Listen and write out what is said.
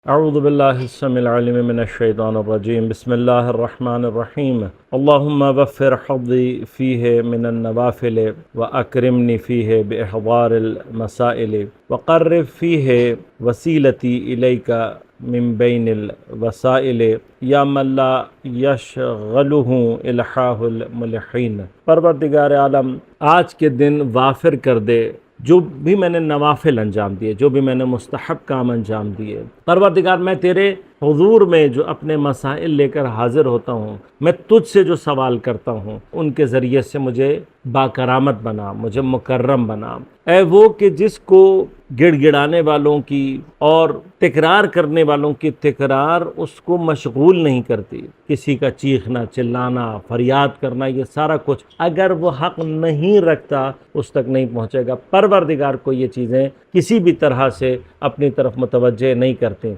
अऊज़ु बिल्लाहि स्समीइल अलीम मिनश्शैतानिर रजीम बिस्मिल्लाहिर्रहमानिर्रहीम अल्लाहुम्मा वफ़्फ़िर हज़्ज़ी फ़ीहि मिनन नवाफ़िल व अक्रिमनी फ़ीहि बिइहज़ारिल मसाइल व क़र्रिब फ़ीहि वसीलती इलैका मिन बैनिल वसाइल या मन ला यशग़लुहु इल्हाहुल मुल्हीन। परवरदिगार आलम, आज के दिन वाफ़िर कर दे जो भी मैंने नवाफिल अंजाम दिए, जो भी मैंने मुस्तहब काम अंजाम दिए। परवरदिगार, मैं तेरे हुज़ूर में जो अपने मसाइल लेकर हाजिर होता हूँ, मैं तुझसे जो सवाल करता हूँ, उनके ज़रिए से मुझे बाकरामत बना, मुझे मुकर्रम बना। ऐ वो कि जिसको गिड़गिड़ाने वालों की और तकरार करने वालों की तकरार उसको मशगूल नहीं करती। किसी का चीखना, चिल्लाना, फरियाद करना, ये सारा कुछ अगर वो हक़ नहीं रखता उस तक नहीं पहुँचेगा। परवरदिगार को ये चीज़ें किसी भी तरह से अपनी तरफ मुतवज्जे नहीं करती।